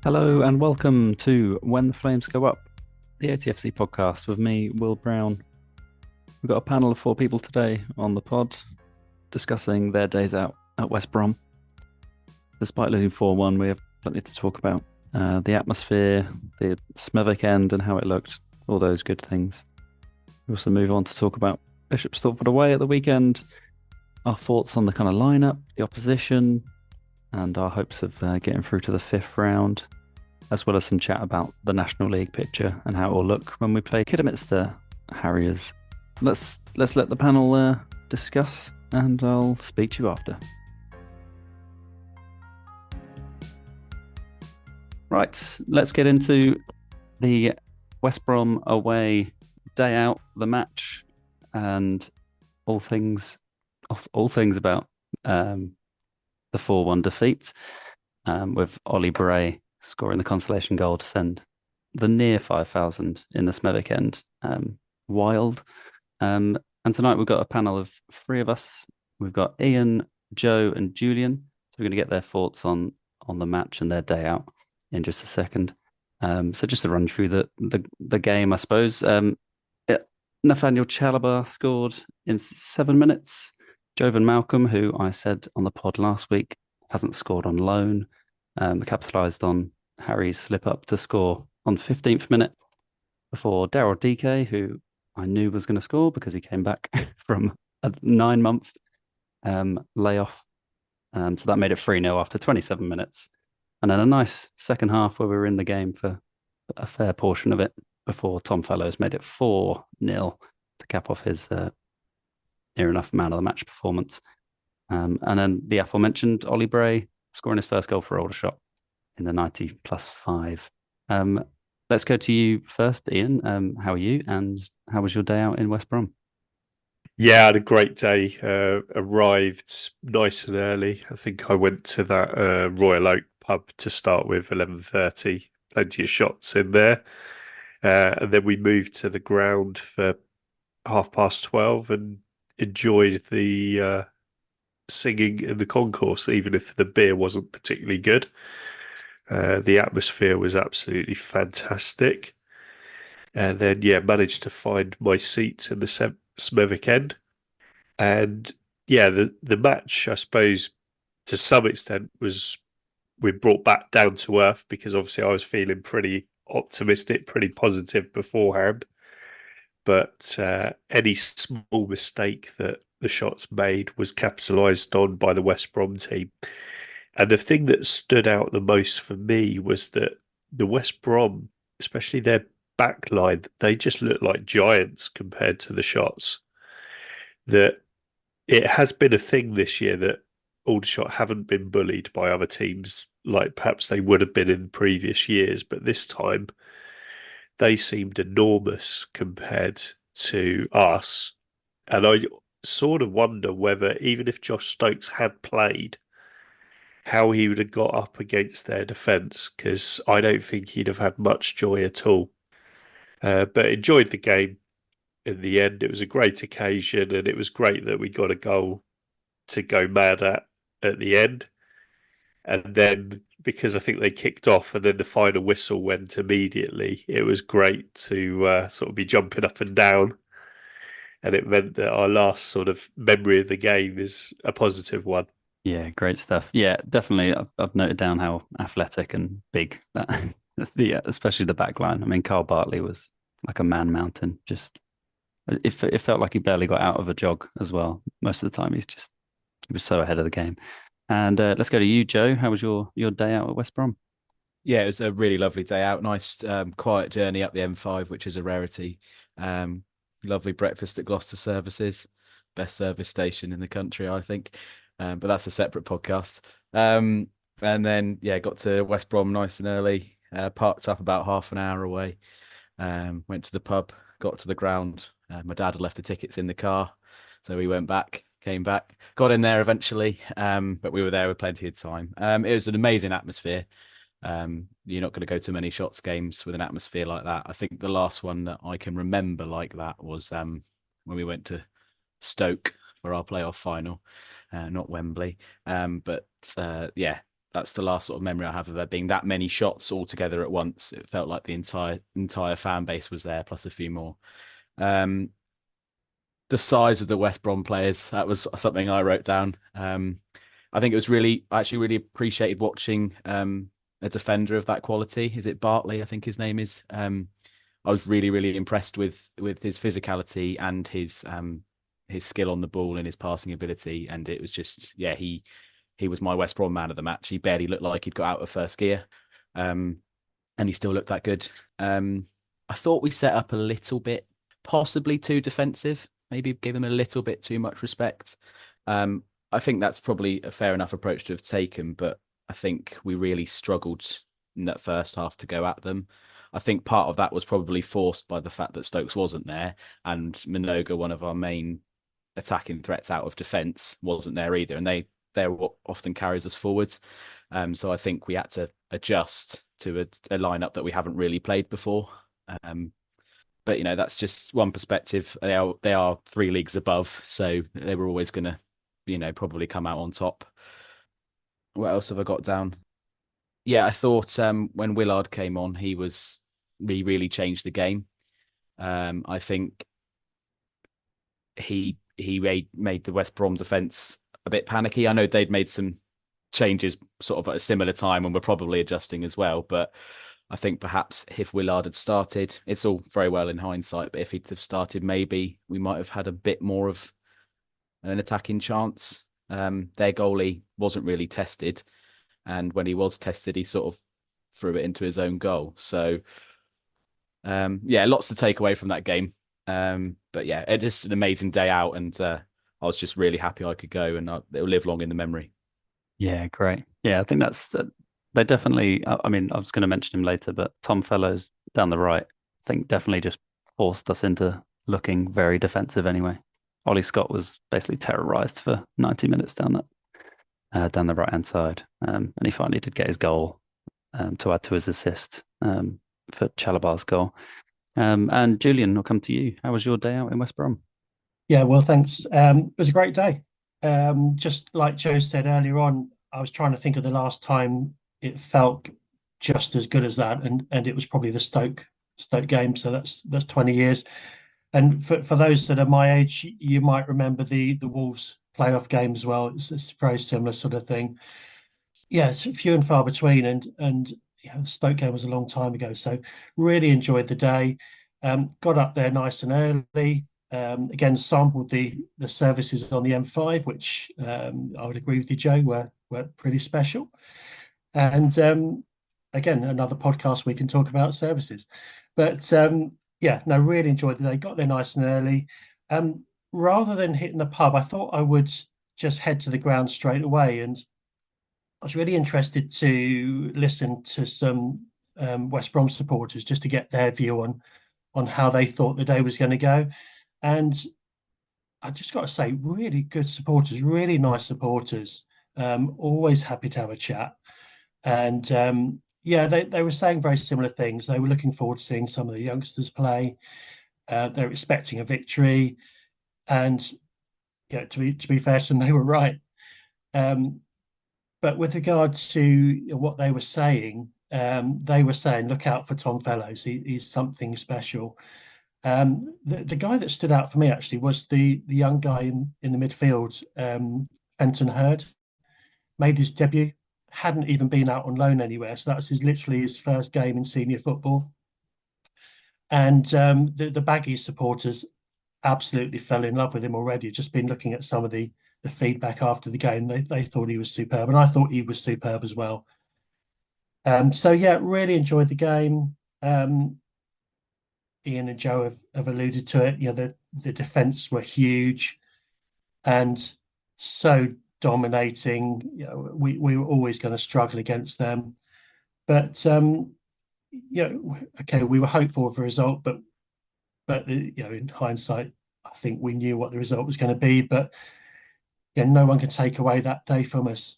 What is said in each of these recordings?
Hello and welcome to When the Flames Go Up, the ATFC podcast with me, Will Brown. We've got a panel of four people today on the pod discussing their days out at West Brom. Despite losing 4-1, we have plenty to talk about. The atmosphere, the Smethwick end and how it looked, all those good things. We also move on to talk about Bishop Stortford away at the weekend, our thoughts on the kind of lineup, the opposition, and our hopes of getting through to the fifth round, as well as some chat about the National League picture and how it will look when we play Kidderminster Harriers. Let's let the panel discuss, and I'll speak to you after. Right, let's get into the West Brom away day out, the match, and all things about the 4-1 defeat, with Ollie Bray scoring the consolation goal to send the near 5,000 in the Smethwick end wild. And tonight we've got a panel of three of us. We've got Ian, Joe, and Julian. So we're going to get their thoughts on the match and their day out in just a second. So just to run through the game, I suppose. Nathaniel Chalobah scored in 7 minutes. Jovan Malcolm, who I said on the pod last week hasn't scored on loan, capitalised on Harry's slip up to score on the 15th minute before Daryl DK, who I knew was going to score because he came back from a 9-month layoff. So that made it 3-0 after 27 minutes. And then a nice second half where we were in the game for a fair portion of it before Tom Fellows made it 4-0 to cap off his near enough man of the match performance. And then the aforementioned Ollie Bray scoring his first goal for Aldershot in the 90+5. Let's go to you first, Ian. How are you, and how was your day out in West Brom? Yeah, I had a great day. Arrived nice and early. I think I went to that Royal Oak pub to start with, 11:30. Plenty of shots in there. And then we moved to the ground for 12:30 and enjoyed the singing in the concourse, even if the beer wasn't particularly good. The atmosphere was absolutely fantastic. And then, yeah, managed to find my seat in the Smethwick end. And yeah, the match, I suppose, to some extent, was we brought back down to earth because obviously I was feeling pretty optimistic, pretty positive beforehand. But any small mistake that the shots made was capitalised on by the West Brom team. And the thing that stood out the most for me was that the West Brom, especially their back line, they just looked like giants compared to the shots. That it has been a thing this year that Aldershot haven't been bullied by other teams like perhaps they would have been in previous years, but this time they seemed enormous compared to us. And I sort of wonder whether, even if Josh Stokes had played, how he would have got up against their defence, because I don't think he'd have had much joy at all. But enjoyed the game in the end. It was a great occasion, and it was great that we got a goal to go mad at the end. And then because I think they kicked off and then the final whistle went immediately, it was great to sort of be jumping up and down. And it meant that our last sort of memory of the game is a positive one. Yeah, great stuff. Yeah, definitely. I've noted down how athletic and big that especially the back line. I mean, Carl Bartley was like a man mountain. Just it felt like he barely got out of a jog as well. Most of the time, he was so ahead of the game. And let's go to you, Joe. How was your day out at West Brom? Yeah, it was a really lovely day out. Nice, quiet journey up the M5, which is a rarity. Lovely breakfast at Gloucester Services, best service station in the country, I think. But that's a separate podcast. And then, yeah, got to West Brom nice and early. Parked up about half an hour away. Went to the pub, got to the ground. My dad had left the tickets in the car, so we went back. Came back, got in there eventually, but we were there with plenty of time. It was an amazing atmosphere. You're not going to go to many shots games with an atmosphere like that. I think the last one that I can remember like that was when we went to Stoke for our playoff final, not Wembley. But yeah, that's the last sort of memory I have of there being that many shots all together at once. It felt like the entire fan base was there, plus a few more. The size of the West Brom players, that was something I wrote down. I think it was I actually really appreciated watching a defender of that quality. Is it Bartley? I think his name is. I was really, really impressed with his physicality and his skill on the ball and his passing ability. And it was just, yeah, he was my West Brom man of the match. He barely looked like he'd got out of first gear, and he still looked that good. I thought we set up a little bit, possibly too defensive. Maybe give him a little bit too much respect. I think that's probably a fair enough approach to have taken, but I think we really struggled in that first half to go at them. I think part of that was probably forced by the fact that Stokes wasn't there, and Minogue, one of our main attacking threats out of defence, wasn't there either, and they're what often carries us forwards. So I think we had to adjust to a lineup that we haven't really played before. But you know, that's just one perspective. They are 3 leagues above, so they were always going to, you know, probably come out on top. What else have I got down? Yeah, I thought when Willard came on, he really changed the game. I think he made the West Brom defence a bit panicky. I know they'd made some changes sort of at a similar time and were probably adjusting as well, but I think perhaps if Willard had started, it's all very well in hindsight, but if he'd have started, maybe we might have had a bit more of an attacking chance. Their goalie wasn't really tested, and when he was tested, he sort of threw it into his own goal. So, yeah, lots to take away from that game. But yeah, it's just an amazing day out, and I was just really happy I could go, and it'll live long in the memory. Yeah, great. Yeah, I think that's they definitely. I mean, I was going to mention him later, but Tom Fellows down the right, I think definitely just forced us into looking very defensive anyway. Ollie Scott was basically terrorized for 90 minutes down the right hand side, and he finally did get his goal to add to his assist for Chalabar's goal. And Julian, I'll come to you. How was your day out in West Brom? Yeah, well, thanks. It was a great day. Just like Joe said earlier on, I was trying to think of the last time it felt just as good as that, and it was probably the Stoke game. So that's 20 years. And for those that are my age, you might remember the Wolves playoff game as well. It's a very similar sort of thing. Yeah, it's few and far between, and yeah, the Stoke game was a long time ago. So really enjoyed the day. Got up there nice and early. Again, sampled the services on the M5, which I would agree with you, Joe, were pretty special. And again, another podcast we can talk about services. But yeah, no, really enjoyed the day. Got there nice and early. Rather than hitting the pub, I thought I would just head to the ground straight away. And I was really interested to listen to some West Brom supporters just to get their view on how they thought the day was going to go. And I just got to say, really good supporters, really nice supporters. Always happy to have a chat. And yeah, they were saying very similar things. They were looking forward to seeing some of the youngsters play. They're expecting a victory, and yeah, to be fair to them, they were right. But with regard to what they were saying, look out for Tom Fellows. He's something special. The guy that stood out for me actually was the young guy in the midfield, Fenton Hurd, made his debut, hadn't even been out on loan anywhere, so that's literally his first game in senior football. And the Baggies supporters absolutely fell in love with him already. Just been looking at some of the feedback after the game. They thought he was superb, and I thought he was superb as well. So yeah, really enjoyed the game. Ian and Joe have alluded to it. You know, the defence were huge and so dominating. You know, we were always going to struggle against them. But you know, okay, we were hopeful for a result, but you know, in hindsight, I think we knew what the result was going to be. But yeah, no one can take away that day from us.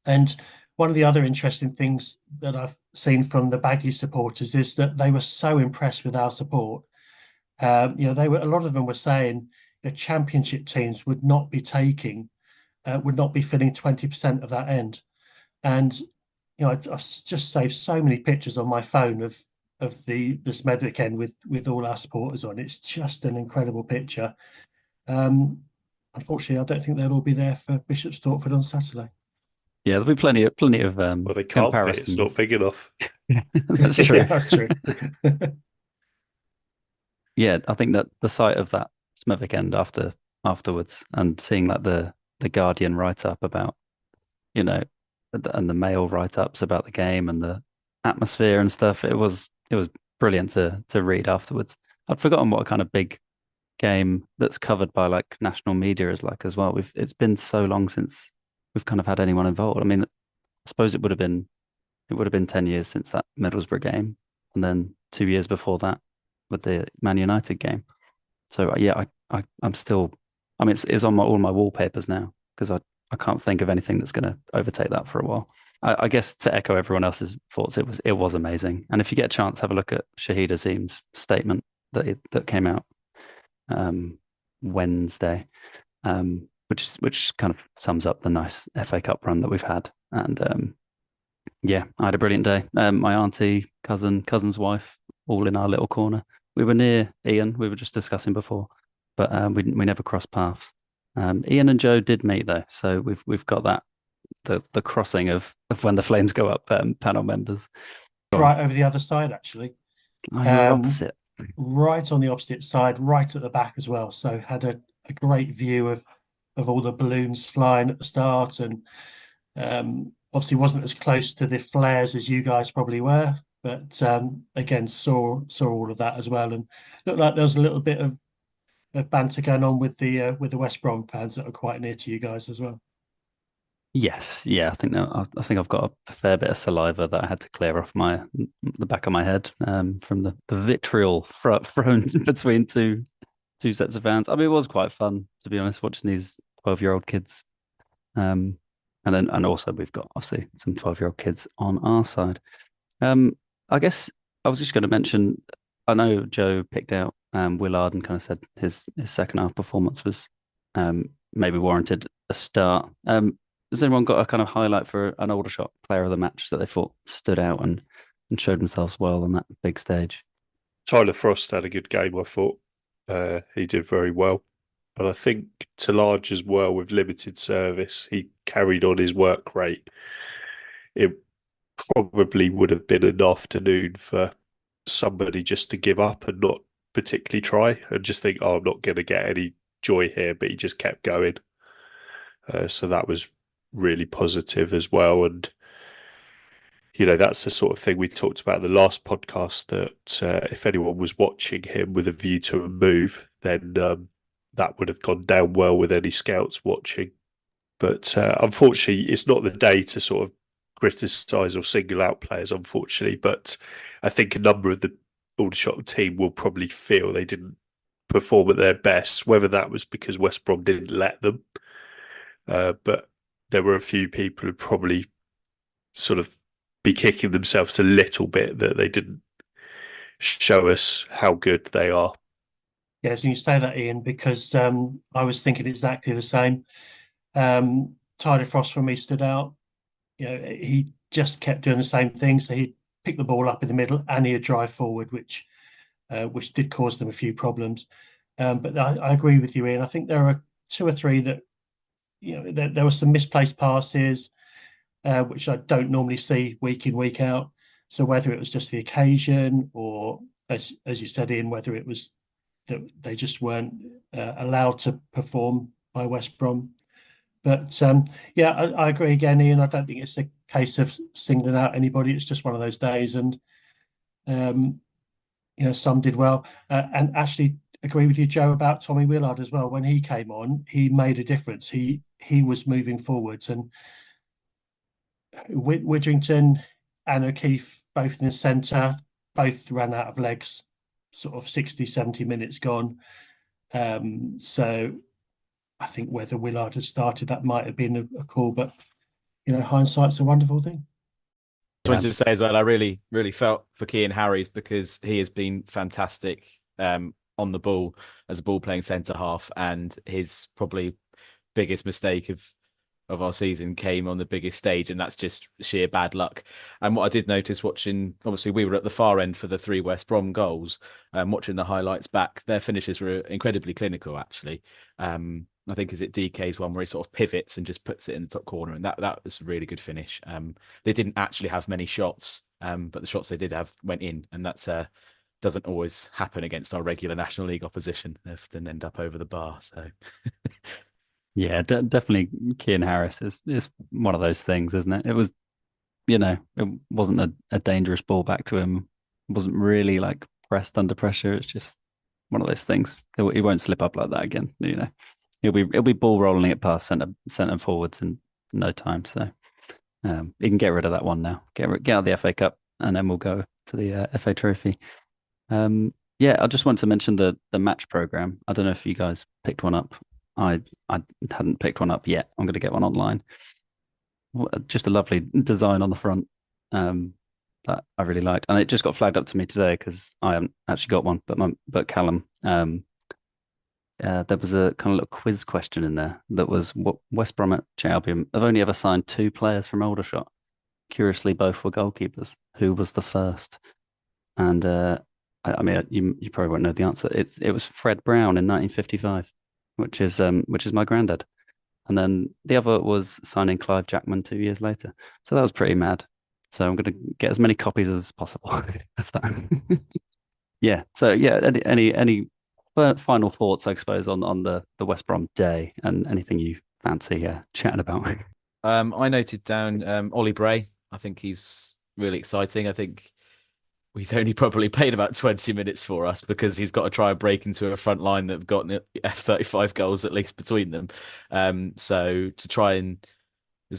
And one of the other interesting things that I've seen from the Baggy supporters is that they were so impressed with our support. You know, a lot of them were saying the championship teams would not be filling 20% of that end. And I just saved so many pictures on my phone of the Smethwick end with all our supporters on. It's just an incredible picture. Unfortunately, I don't think they'll all be there for Bishop Stortford on Saturday. Yeah, there'll be plenty of Well, they can't be. It's not comparisons. big enough. That's true. Yeah, that's true. Yeah, I think that the sight of that Smethwick end afterwards and seeing like the Guardian write up about, and the Mail write ups about the game and the atmosphere and stuff, it was brilliant to read afterwards. I'd forgotten what a kind of big game that's covered by like national media is like as well. It's been so long since we've kind of had anyone involved. I mean, I suppose it would have been 10 years since that Middlesbrough game, and then 2 years before that with the Man United game. So yeah, I'm still. I mean, it's on all my wallpapers now because I can't think of anything that's going to overtake that for a while. I guess to echo everyone else's thoughts, it was amazing. And if you get a chance, have a look at Shahid Azim's statement that came out Wednesday, which kind of sums up the nice FA Cup run that we've had. And yeah, I had a brilliant day. My auntie, cousin's wife, all in our little corner. We were near Ian. We were just discussing before, but we never crossed paths. Ian and Joe did meet though, so we've got that the crossing of when the flames go up. Panel members Right over the other side, actually. Oh, you're opposite. Right on the opposite side, right at the back as well. So had a great view of all the balloons flying at the start, and obviously wasn't as close to the flares as you guys probably were, but again saw all of that as well, and looked like there was a little bit of banter going on with the West Brom fans that are quite near to you guys as well. Yes, yeah, I think I've got a fair bit of saliva that I had to clear off the back of my head from the vitriol thrown between two sets of fans. I mean, it was quite fun to be honest, watching these 12-year-old kids. And also we've got obviously some 12-year-old kids on our side. I guess I was just going to mention, I know Joe picked out Willard and kind of said his second half performance was maybe warranted a start. Has anyone got a kind of highlight for an Aldershot player of the match that they thought stood out and showed themselves well on that big stage? Tyler Frost had a good game, I thought. He did very well. And I think Talage as well, with limited service, he carried on his work rate. It probably would have been an afternoon for somebody just to give up and not particularly try and just think, oh, I'm not going to get any joy here, but he just kept going. So that was really positive as well. And, that's the sort of thing we talked about in the last podcast, that if anyone was watching him with a view to a move, then that would have gone down well with any scouts watching. But unfortunately, it's not the day to sort of criticise or single out players, unfortunately. But I think a number of the Aldershot team will probably feel they didn't perform at their best, whether that was because West Brom didn't let them. But there were a few people who probably sort of be kicking themselves a little bit that they didn't show us how good they are. Yes, and you say that, Ian, because I was thinking exactly the same. Tyler Frost for me stood out. He just kept doing the same thing. So he'd pick the ball up in the middle and he'd drive forward, which did cause them a few problems. But I agree with you, Ian. I think there are two or three that, there were some misplaced passes, which I don't normally see week in, week out. So whether it was just the occasion or, as you said, Ian, whether it was that they just weren't allowed to perform by West Brom. But yeah, I agree again, Ian. I don't think it's a case of singling out anybody. It's just one of those days, and some did well. And actually, agree with you, Joe, about Tommy Willard as well. When he came on, he made a difference. He was moving forwards, and Widrington and O'Keefe both in the centre, both ran out of legs, sort of 60, 70 minutes gone. So I think whether Willard had started, that might have been a call, but hindsight's a wonderful thing. I wanted to say as well, I really, really felt for Cian Harries because he has been fantastic on the ball as a ball playing centre half, and his probably biggest mistake of of our season came on the biggest stage, and that's just sheer bad luck. And what I did notice watching, obviously we were at the far end for the 3 West Brom goals, watching the highlights back, their finishes were incredibly clinical actually. I think is it DK's one where he sort of pivots and just puts it in the top corner, and that was a really good finish. They didn't actually have many shots, but the shots they did have went in, and that's doesn't always happen against our regular National League opposition. They often end up over the bar. So Yeah, definitely Kean Harris is one of those things, isn't it? It was, it wasn't a dangerous ball back to him. It wasn't really like pressed under pressure. It's just one of those things. He won't slip up like that again. He'll be ball rolling it past centre forwards in no time. So you can get rid of that one now. Get out of the FA Cup, and then we'll go to the FA Trophy. Yeah, I just want to mention the match program. I don't know if you guys picked one up. I hadn't picked one up yet. I'm going to get one online. Just a lovely design on the front that I really liked, and it just got flagged up to me today because I haven't actually got one. But Callum, there was a kind of little quiz question in there that was what West Bromwich Albion have only ever signed 2 players from Aldershot. Curiously, both were goalkeepers. Who was the first? And I mean, you probably won't know the answer. It was Fred Brown in 1955, which is my granddad. And then the other was signing Clive Jackman 2 years later. So that was pretty mad. So I'm going to get as many copies as possible of that. Yeah. So yeah, any final thoughts, I suppose, on the West Brom day, and anything you fancy chatting about? I noted down Ollie Bray. I think he's really exciting. I think he's only probably played about 20 minutes for us because he's got to try and break into a front line that have gotten F35 goals at least between them. So to try and,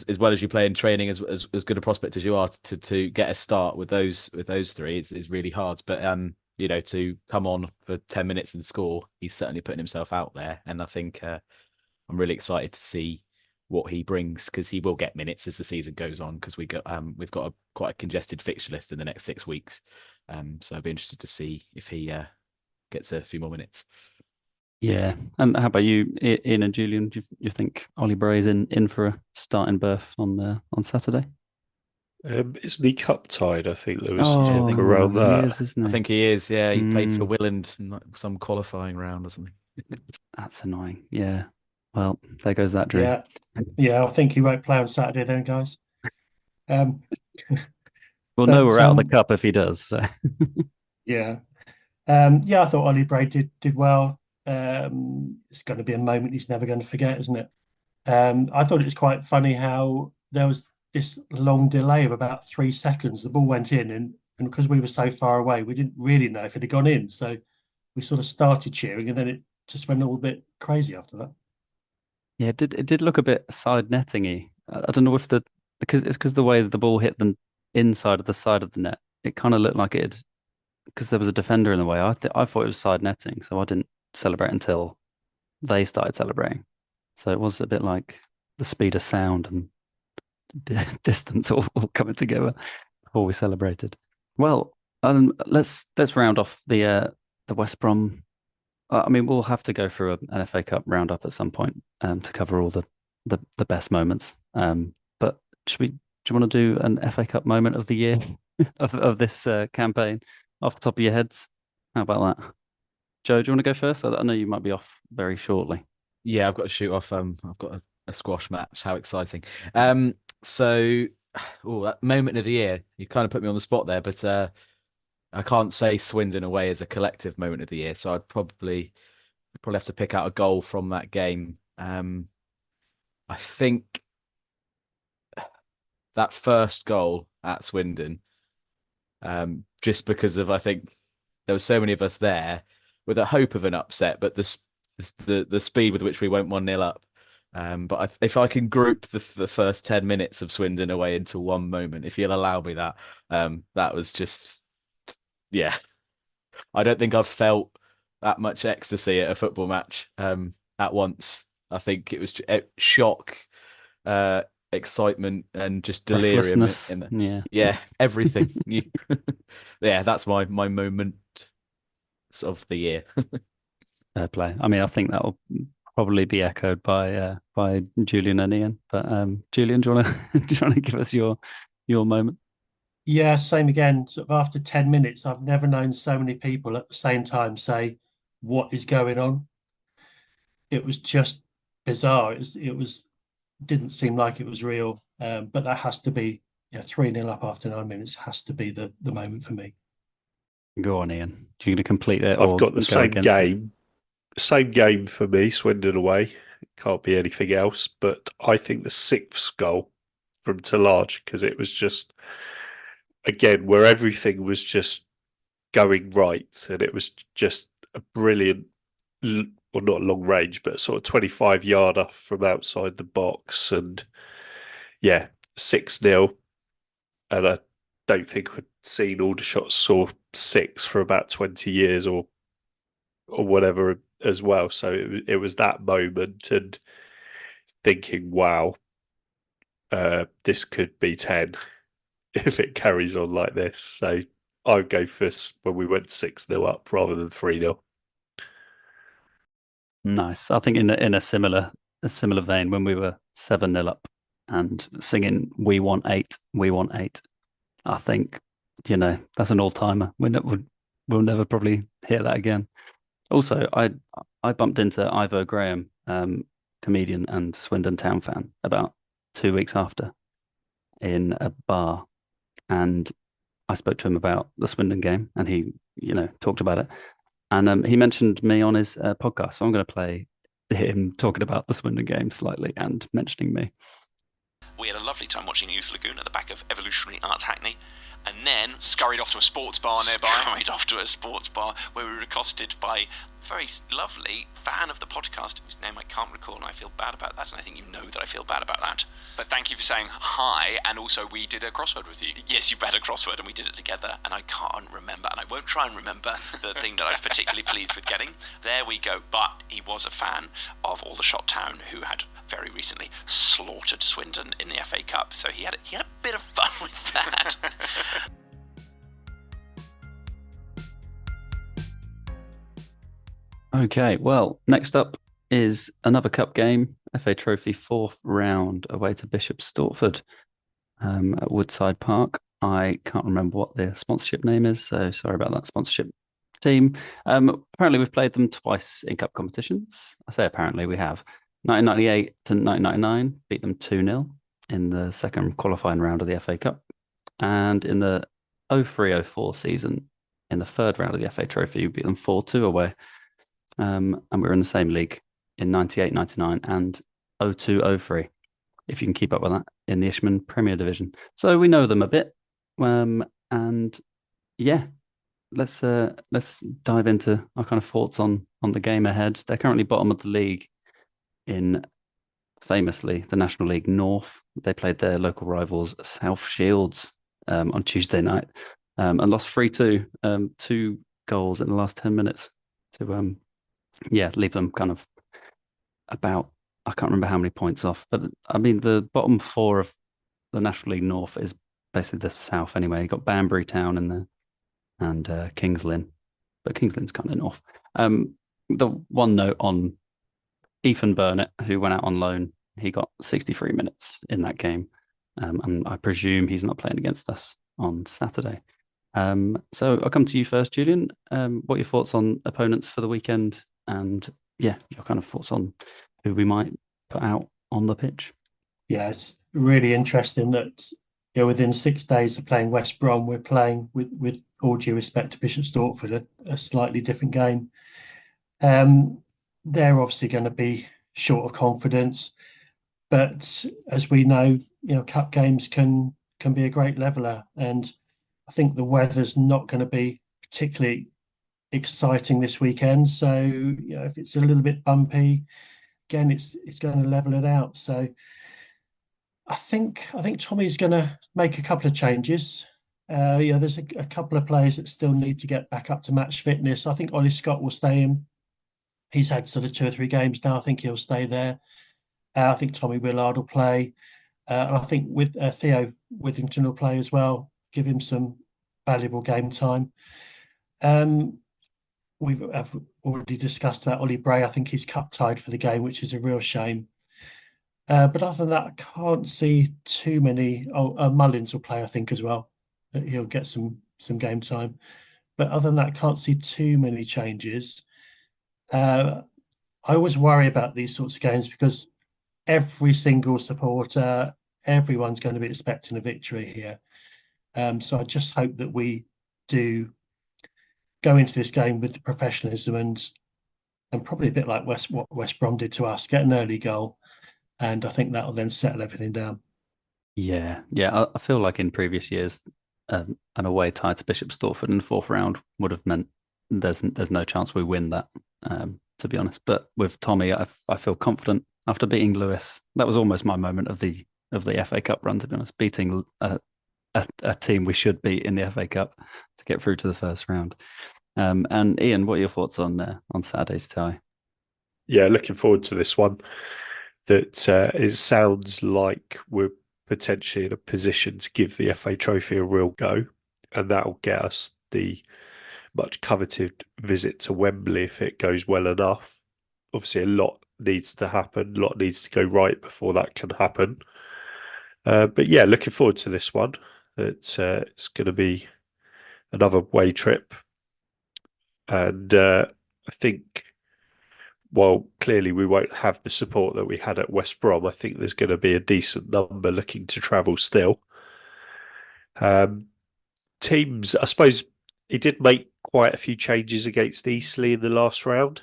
as well as you play in training, as good a prospect as you are, to get a start with those 3 is really hard. But to come on for 10 minutes and score, he's certainly putting himself out there. And I think I'm really excited to see what he brings, because he will get minutes as the season goes on, because we've got quite a congested fixture list in the next 6 weeks. So I'd be interested to see if he gets a few more minutes. Yeah. And how about you, Ian and Julian? Do you think Ollie Bray's in for a starting berth on Saturday? Isn't he cup tied? I think there was talk around he that. is, isn't he? I think he is. Yeah, he played for Willand in some qualifying round or something. That's annoying. Yeah. Well, there goes that dream. Yeah. I think he won't play on Saturday then, guys. We'll know we're out of the cup if he does. So. Yeah. I thought Ollie Bray did well. It's going to be a moment he's never going to forget, isn't it? I thought it was quite funny how there was this long delay of about 3 seconds. The ball went in, and because we were so far away, we didn't really know if it had gone in. So we sort of started cheering, and then it just went a little bit crazy after that. Yeah, it did look a bit side netting-y. I don't know if because the way that the ball hit the inside of the side of the net, it kind of looked like because there was a defender in the way. I thought it was side netting, so I didn't celebrate until they started celebrating. So it was a bit like the speed of sound and distance all coming together before we celebrated. Well, let's round off the West Brom. I mean, we'll have to go through an FA Cup roundup at some point to cover all the best moments. But do you want to do an FA Cup moment of the year of this campaign off the top of your heads? How about that? Joe, do you want to go first? I know you might be off very shortly. Yeah, I've got to shoot off. I've got a squash match. How exciting! So, that moment of the year, you kind of put me on the spot there, but I can't say Swindon away as a collective moment of the year. So I'd probably have to pick out a goal from that game. I think that first goal at Swindon, just because I think there were so many of us there with a hope of an upset, but the speed with which we went 1-0 up. But if I can group the first 10 minutes of Swindon away into one moment, if you'll allow me that, that was just, yeah. I don't think I've felt that much ecstasy at a football match at once. I think it was shock, excitement, and just delirium. Yeah, everything. Yeah, that's my moment of the year. Fair play. I mean, I think that'll probably be echoed by Julian and Ian. But Julian, do you want to do you want to give us your moment? Yeah, same again. Sort of after 10 minutes, I've never known so many people at the same time say, "What is going on?" It was just bizarre. It was didn't seem like it was real. But that has to be, 3-0 up after 9 minutes has to be the moment for me. Go on, Ian. Are you going to complete it I've or got the go same against it? game. Same game for me, Swindon away. Can't be anything else. But I think the sixth goal from Talage, because it was just, again, where everything was just going right. And it was just a brilliant, well, not long range, but sort of 25-yarder from outside the box. And yeah, 6-0. And I don't think I'd seen Aldershot saw 6 for about 20 years or whatever as well. So it was that moment and thinking, wow, this could be 10 if it carries on like this. So I would go for when we went 6-0 up rather than 3-0. Nice. I think in a similar vein when we were 7-0 up and singing "We Want 8, We Want 8." I think that's an all-timer. We'll never probably hear that again. Also, I bumped into Ivo Graham, comedian and Swindon Town fan, about 2 weeks after in a bar, and I spoke to him about the Swindon game, and he talked about it, and he mentioned me on his podcast. So I'm going to play him talking about the Swindon game slightly and mentioning me. We had a lovely time watching Youth Lagoon at the back of Evolutionary Arts Hackney, and then scurried off to a sports bar where we were accosted by a very lovely fan of the podcast whose name I can't recall, and I feel bad about that, and I think you know that I feel bad about that. But thank you for saying hi, and also we did a crossword with you. Yes, you had a crossword and we did it together, and I can't remember, and I won't try and remember the thing that I was particularly pleased with getting. There we go. But he was a fan of Aldershot Town, who had very recently slaughtered Swindon in the FA Cup, so he had a bit of fun with that. Okay, well, next up is another cup game, FA Trophy 4th round away to Bishop Stortford at Woodside Park. I can't remember what the sponsorship name is, so sorry about that, sponsorship team. Apparently we've played them twice in cup competitions. I say apparently we have. 1998 to 1999, beat them 2-0 in the second qualifying round of the FA Cup. And in the 03-04 season, in the third round of the FA Trophy, we beat them 4-2 away. And we were in the same league in 98-99 and 02-03, if you can keep up with that, in the Ishman Premier Division. So we know them a bit. And yeah, let's dive into our kind of thoughts on the game ahead. They're currently bottom of the league in, famously, the National League North. They played their local rivals South Shields on Tuesday night and lost 3-2, 2 goals in the last 10 minutes to leave them kind of about, I can't remember how many points off, but I mean the bottom 4 of the National League North is basically the South anyway. You got Banbury Town in there and Kings Lynn, but Kings Lynn's kind of north. The one note on Ethan Burnett, who went out on loan, he got 63 minutes in that game, and I presume he's not playing against us on Saturday. So I'll come to you first, Julian. What are your thoughts on opponents for the weekend, and your kind of thoughts on who we might put out on the pitch? Yeah, it's really interesting that within 6 days of playing West Brom, we're playing with all due respect to Bishop Stortford, a slightly different game. They're obviously going to be short of confidence, but as we know, cup games can be a great leveler, and I think the weather's not going to be particularly exciting this weekend. So if it's a little bit bumpy, again, it's going to level it out. So I think Tommy's going to make a couple of changes. There's a couple of players that still need to get back up to match fitness. I think Ollie Scott will stay in. He's had sort of 2 or 3 games now. I think he'll stay there. I think Tommy Willard will play. And I think with Theo Withington will play as well, give him some valuable game time. have already discussed about Ollie Bray. I think he's cup tied for the game, which is a real shame. But other than that, I can't see too many. Mullins will play, I think, as well. He'll get some game time. But other than that, I can't see too many changes. I always worry about these sorts of games because every single supporter, everyone's going to be expecting a victory here. So I just hope that we do go into this game with the professionalism and probably a bit like what West Brom did to us, get an early goal, and I think that will then settle everything down. Yeah. I feel like in previous years, an away tie to Bishop Stortford in the fourth round would have meant there's no chance we win that, to be honest. But with Tommy, I feel confident after beating Lewis. That was almost my moment of the FA Cup run, to be honest, beating a team we should beat in the FA Cup to get through to the first round. And Ian, what are your thoughts on Saturday's tie? Yeah, looking forward to this one. That it sounds like we're potentially in a position to give the FA Trophy a real go, and that'll get us the much coveted visit to Wembley if it goes well enough. Obviously, a lot needs to happen, a lot needs to go right before that can happen. But yeah, looking forward to this one. It's going to be another away trip, and I think, while clearly we won't have the support that we had at West Brom, I think there's going to be a decent number looking to travel still. Teams, I suppose he did make quite a few changes against Eastleigh in the last round.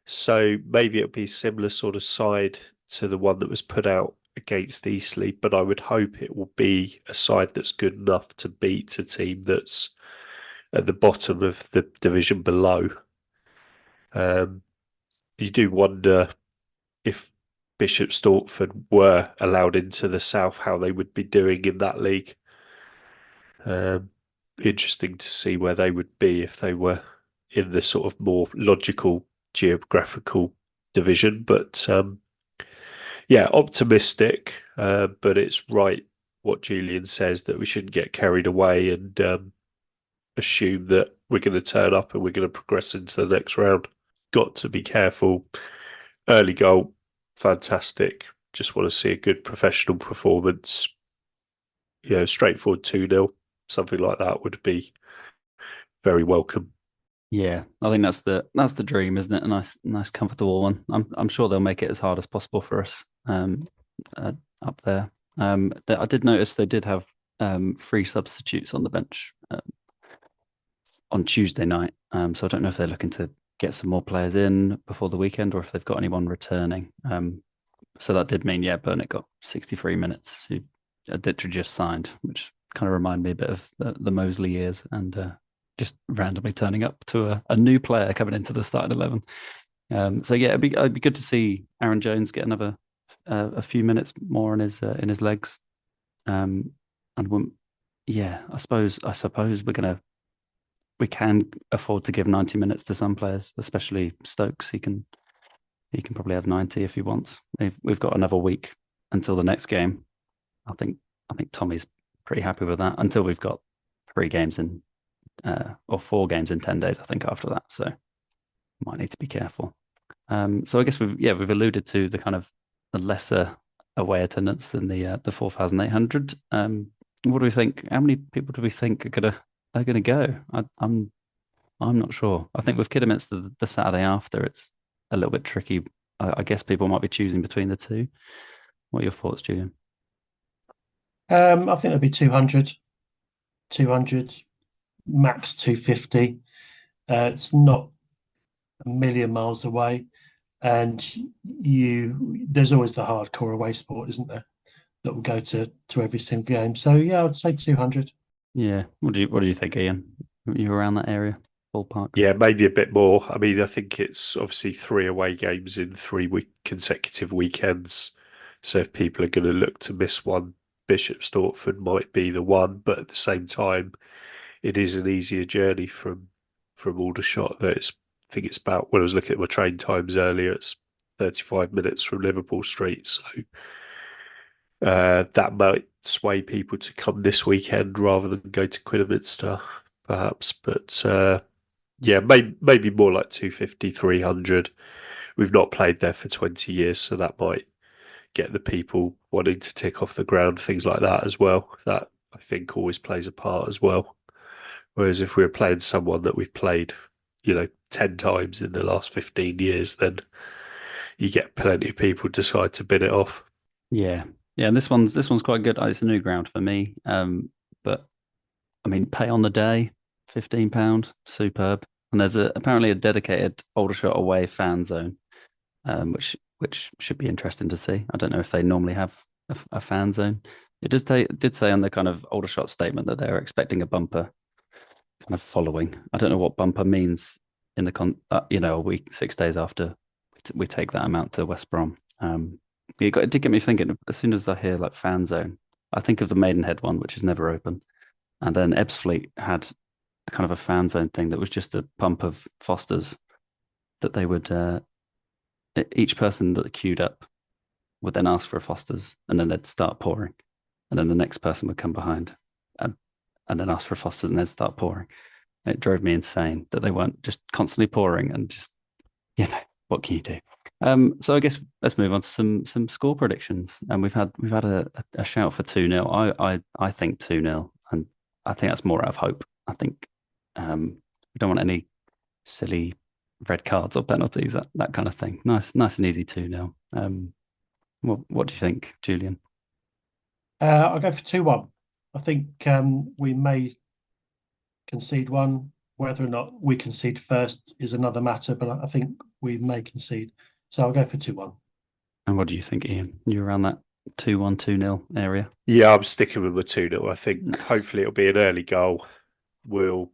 So maybe it'll be a similar sort of side to the one that was put out against Eastleigh, but I would hope it will be a side that's good enough to beat a team that's at the bottom of the division below. You do wonder if Bishop Stortford were allowed into the South, how they would be doing in that league. Interesting to see where they would be if they were in the sort of more logical geographical division. But yeah, optimistic, but it's right what Julian says, that we shouldn't get carried away and assume that we're going to turn up and we're going to progress into the next round. Got to be careful. Early goal, fantastic. Just want to see a good professional performance. Straightforward 2-0, something like that would be very welcome. Yeah, I think that's the dream, isn't it? A nice comfortable one. I'm sure they'll make it as hard as possible for us up there. I did notice they did have 3 substitutes on the bench on Tuesday night. So I don't know if they're looking to get some more players in before the weekend or if they've got anyone returning. So that did mean, Burnett got 63 minutes, who literally just signed, which kind of reminded me a bit of the Mosley years, and just randomly turning up to a new player coming into the starting 11. So yeah, it'd be good to see Aaron Jones get another a few minutes more in his legs. And I suppose we can afford to give 90 minutes to some players, especially Stokes. He can probably have 90 if he wants. We've got another week until the next game. I think Tommy's pretty happy with that until we've got 3 games in or 4 games in 10 days, I think, after that. So might need to be careful. So I guess we've alluded to the kind of the lesser away attendance than the 4,800. What do we think? How many people do we think are gonna go? I'm not sure. I think with Kidderminster the Saturday after, it's a little bit tricky. I guess people might be choosing between the two. What are your thoughts, Julian? I think it'll be 200, max 250. It's not a million miles away, and there's always the hardcore away sport, isn't there, that will go to every single game. So yeah, I'd say 200. Yeah. What do you think, Ian? You around that area, ballpark? Yeah, maybe a bit more. I mean, I think it's obviously 3 away games in 3 consecutive weekends. So if people are going to look to miss one, Bishop Stortford might be the one. But at the same time, it is an easier journey from Aldershot. I think it's about, when I was looking at my train times earlier, it's 35 minutes from Liverpool Street. So that might sway people to come this weekend rather than go to Kidderminster, perhaps. But Yeah, maybe more like 250, 300. We've not played there for 20 years, so that might get the people wanting to tick off the ground, things like that as well. That, I think, always plays a part as well. Whereas if we were playing someone that we've played, 10 times in the last 15 years, then you get plenty of people decide to bin it off. Yeah, and this one's quite good. It's a new ground for me. But I mean, pay on the day, £15, superb. And there's apparently a dedicated Aldershot away fan zone, which should be interesting to see. I don't know if they normally have a fan zone. It did say on the kind of Aldershot statement that they're expecting a bumper kind of following. I don't know what bumper means in the a week, 6 days after we take that amount to West Brom. It did get me thinking. As soon as I hear like fan zone, I think of the Maidenhead one, which is never open, and then Ebbsfleet had a kind of a fan zone thing that was just a pump of Fosters that they would each person that queued up would then ask for a Fosters, and then they'd start pouring, and then the next person would come behind and then ask for a Fosters, and they'd start pouring. It drove me insane that they weren't just constantly pouring and just, what can you do? So I guess let's move on to some score predictions. And we've had a shout for 2-0. I think 2-0, and I think that's more out of hope. I think we don't want any silly red cards or penalties, that kind of thing. Nice and easy 2-0. What do you think, Julian? I'll go for 2-1. I think we may concede one. Whether or not we concede first is another matter, but I think we may concede. So I'll go for 2-1. And what do you think, Ian? You around that 2-1, 2-0 area? Yeah, I'm sticking with the 2-0. I think Nice. Hopefully it'll be an early goal. We'll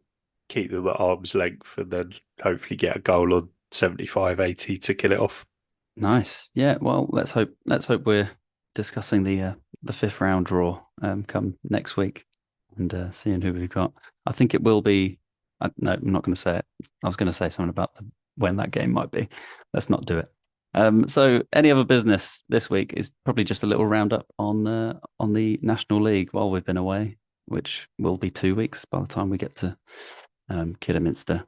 keep them at arm's length and then hopefully get a goal on 75, 80 to kill it off. Nice. Yeah, well, let's hope we're discussing the fifth round draw come next week and seeing who we've got. I think it will be. No, I'm not going to say it. I was going to say something about when that game might be. Let's not do it. So any other business this week is probably just a little roundup on the National League while we've been away, which will be 2 weeks by the time we get to Kidderminster.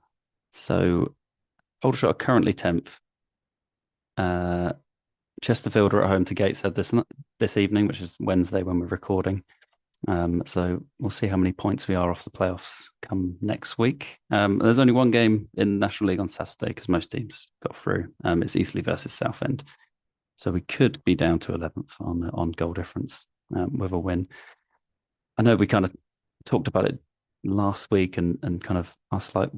So Aldershot are currently 10th. Chesterfield are at home to Gateshead this evening, which is Wednesday when we're recording. So we'll see how many points we are off the playoffs come next week. There's only one game in the National League on Saturday because most teams got through. It's Eastleigh versus Southend. So we could be down to 11th on goal difference with a win. I know we kind of talked about it last week and kind of our slight,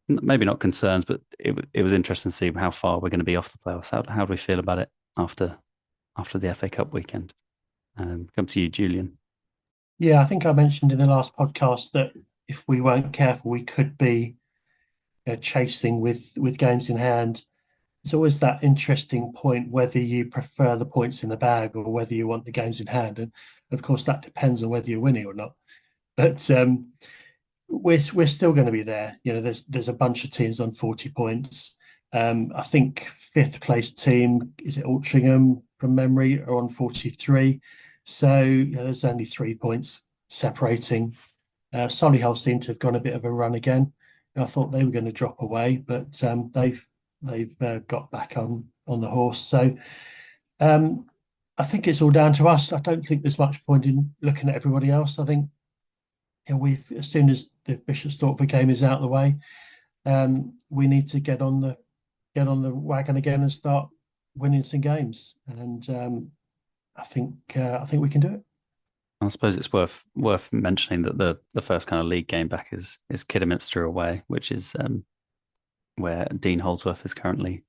maybe not concerns, but it was interesting to see how far we're going to be off the playoffs. How do we feel about it after the FA Cup weekend? Come to you, Julian. Yeah, I think I mentioned in the last podcast that if we weren't careful, we could be chasing with games in hand. It's always that interesting point whether you prefer the points in the bag or whether you want the games in hand, and of course that depends on whether you're winning or not. But we're still going to be there. There's a bunch of teams on 40 points. I think fifth place team, is it Altrincham from memory, are on 43. So there's only 3 points separating. Solihull seem to have gone a bit of a run again. I thought they were going to drop away, but they've got back on the horse. So I think it's all down to us. I don't think there's much point in looking at everybody else. I think as soon as the Bishop Stortford game is out of the way, we need to get on the wagon again and start winning some games. And I think we can do it. I suppose it's worth mentioning that the first kind of league game back is Kidderminster away, which is where Dean Holdsworth is currently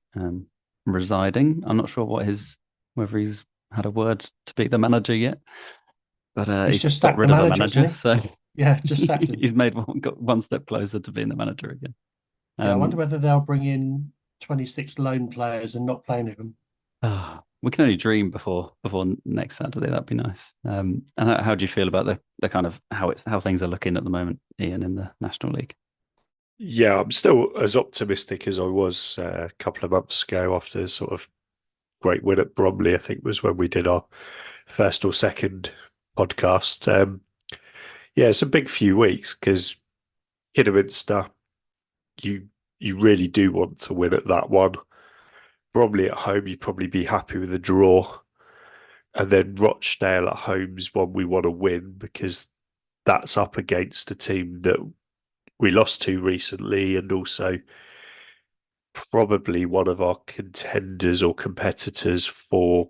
residing. I'm not sure whether he's had a word to beat the manager yet, but he's just got rid of the manager. So yeah, just sacked him. He's got one step closer to being the manager again. I wonder whether they'll bring in 26 loan players and not play any of them. We can only dream before next Saturday. That'd be nice. And how do you feel about the kind of how things are looking at the moment, Ian, in the National League? Yeah, I'm still as optimistic as I was a couple of months ago after the sort of great win at Bromley. I think was when we did our first or second podcast. Yeah, it's a big few weeks because Kidderminster you really do want to win at that one. Bromley at home, you'd probably be happy with a draw. And then Rochdale at home's one we want to win because that's up against a team that we lost to recently, and also probably one of our contenders or competitors for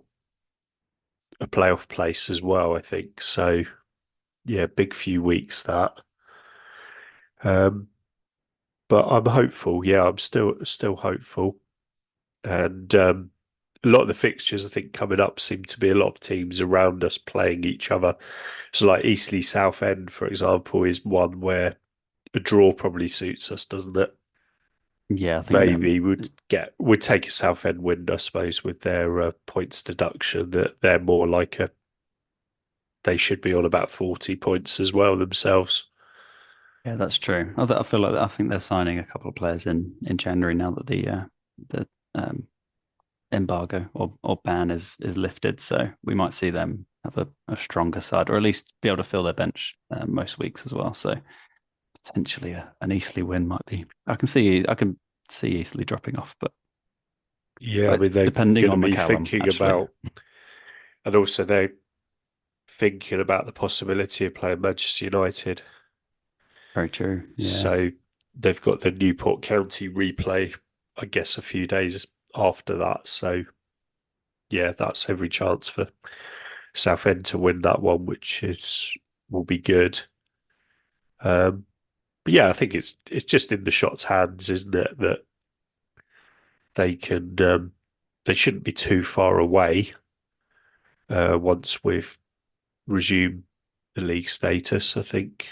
a playoff place as well, I think. So, yeah, big few weeks that. But I'm hopeful. Yeah, I'm still hopeful. And a lot of the fixtures, I think, coming up seem to be a lot of teams around us playing each other. So, like Eastleigh Southend, for example, is one where a draw probably suits us, doesn't it? Yeah, I think Maybe we'd take a Southend win, I suppose, with their points deduction. That they're more like they should be on about 40 points as well themselves. yeah, that's true. I feel like I think they're signing a couple of players in January now that the embargo or ban is lifted. So we might see them have a stronger side, or at least be able to fill their bench most weeks as well. So potentially an Eastleigh win might be. I can see Eastleigh dropping off, but Yeah, I mean they're depending going to on be McCallum, thinking actually. about, and also they're thinking about the possibility of playing Manchester United. Very true. Yeah. So they've got the Newport County replay, I guess, a few days after that. So yeah, that's every chance for Southend to win that one, which will be good. But yeah, I think it's just in the Shot's hands, isn't it? That they can they shouldn't be too far away once we've resumed the league status. I think.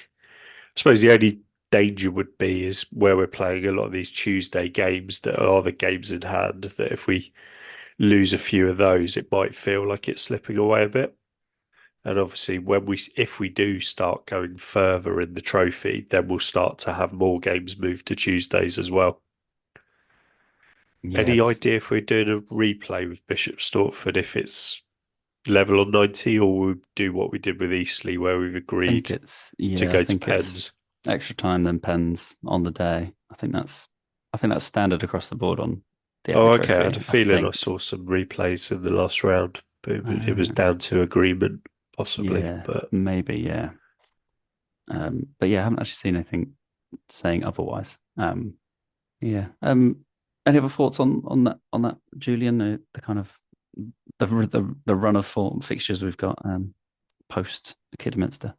I suppose the only danger would be is where we're playing a lot of these Tuesday games that are the games in hand. That if we lose a few of those, it might feel like it's slipping away a bit. And obviously, if we do start going further in the trophy, then we'll start to have more games moved to Tuesdays as well. Yeah, Any idea if we're doing a replay with Bishop Stortford, if it's level on 90, or we'll do what we did with Eastleigh, where we've I agreed think to go I to think it's pens? extra time than pens on the day. I think that's standard across the board on the Oh, FA okay. I Trophy. had a feeling I think. saw some replays in the last round, but it was down to agreement, possibly. Yeah, But maybe, yeah. But yeah, I haven't actually seen anything saying otherwise. Yeah. Any other thoughts on that, Julian? The kind of the run of form fixtures we've got post Kidderminster.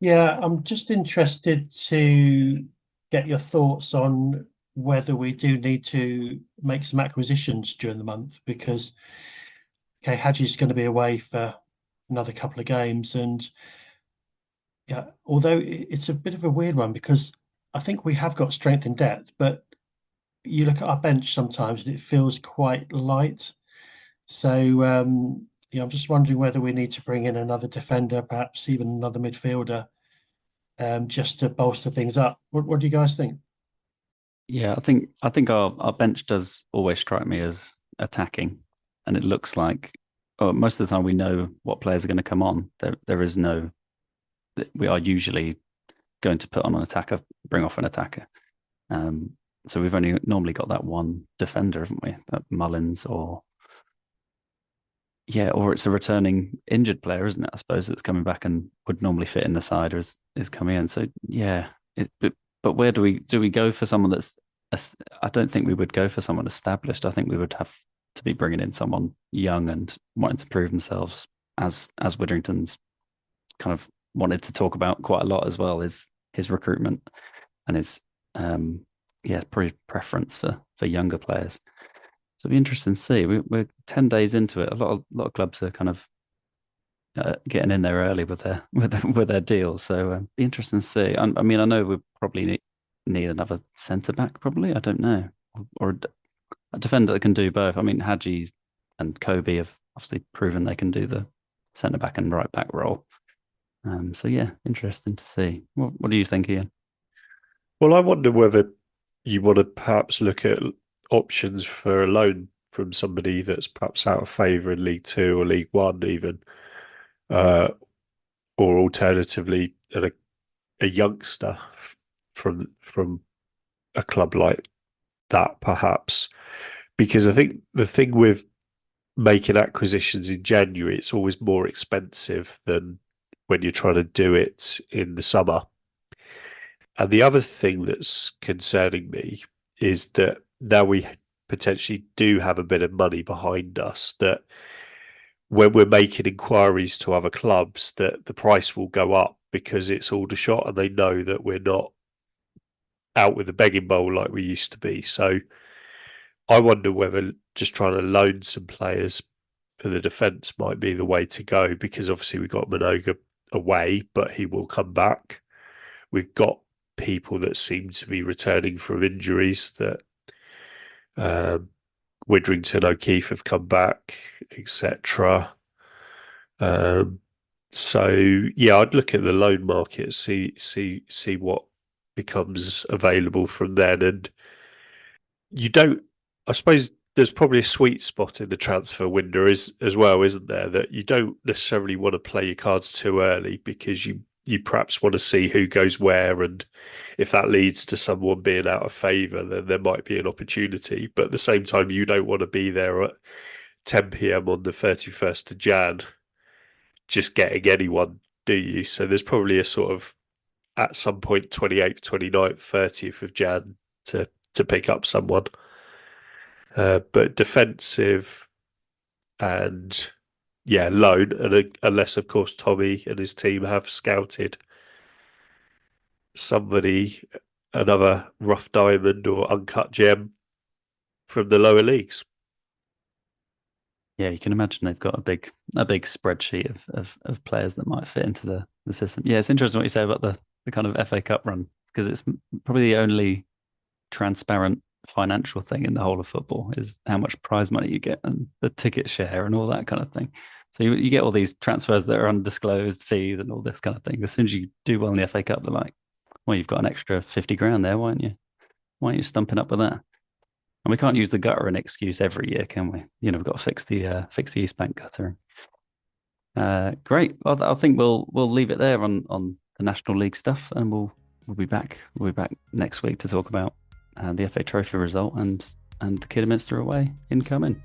Yeah, I'm just interested to get your thoughts on whether we do need to make some acquisitions during the month because okay, Hadji's going to be away for another couple of games, and yeah, although it's a bit of a weird one because I think we have got strength in depth, but you look at our bench sometimes and it feels quite light. So yeah, I'm just wondering whether we need to bring in another defender, perhaps even another midfielder, just to bolster things up. What do you guys think? Yeah, I think our bench does always strike me as attacking, and it looks like most of the time we know what players are going to come on. There is no. We are usually going to put on an attacker, bring off an attacker. Um, so we've only normally got that one defender, haven't we? Mullins or it's a returning injured player, isn't it? I suppose that's coming back and would normally fit in the side or is coming in. So yeah, but where do we go for someone that's? I don't think we would go for someone established. I think we would have to be bringing in someone young and wanting to prove themselves, as Widdrington's kind of wanted to talk about quite a lot as well, is his recruitment and his preference for younger players. So it'll be interesting to see. We're 10 days into it. A lot of clubs are kind of getting in there early with their deals. So be interesting to see. I mean, I know we probably need another centre back. Probably, I don't know, or a defender that can do both. I mean, Hadji and Kobe have obviously proven they can do the centre back and right back role. So yeah, interesting to see. What do you think, Ian? well, I wonder whether you want to perhaps look at options for a loan from somebody that's perhaps out of favour in League Two or League One, even, or alternatively, a youngster from a club like that, perhaps, because I think the thing with making acquisitions in January, it's always more expensive than when you're trying to do it in the summer. And the other thing that's concerning me is that now we potentially do have a bit of money behind us, that when we're making inquiries to other clubs, that the price will go up because it's Aldershot and they know that we're not out with a begging bowl like we used to be. So I wonder whether just trying to loan some players for the defence might be the way to go, because obviously we've got Minogue away, but he will come back. We've got people that seem to be returning from injuries, that Widrington, O'Keefe have come back, etc. So yeah, I'd look at the loan market, see what becomes available from then. And you don't, I suppose there's probably a sweet spot in the transfer window as well, isn't there? That you don't necessarily want to play your cards too early, because you perhaps want to see who goes where, and if that leads to someone being out of favour, then there might be an opportunity. But at the same time, you don't want to be there at 10 p.m. on the 31st of Jan just getting anyone, do you? So there's probably a sort of, at some point, 28th, 29th, 30th of Jan to pick up someone. But defensive and loan, and unless of course Tommy and his team have scouted somebody, another rough diamond or uncut gem from the lower leagues. Yeah, you can imagine they've got a big spreadsheet of players that might fit into the system. Yeah, it's interesting what you say about the kind of FA Cup run, because it's probably the only transparent financial thing in the whole of football is how much prize money you get and the ticket share and all that kind of thing. So you get all these transfers that are undisclosed fees and all this kind of thing. As soon as you do well in the FA Cup, they're like, well, you've got an extra 50 grand there, why aren't you stumping up with that? And we can't use the gutter an excuse every year, can we? You know, we've got to fix the East Bank gutter. Great. Well, I think we'll leave it there on the National League stuff, and we'll be back. We'll be back next week to talk about the FA Trophy result and the Kidderminster away incoming.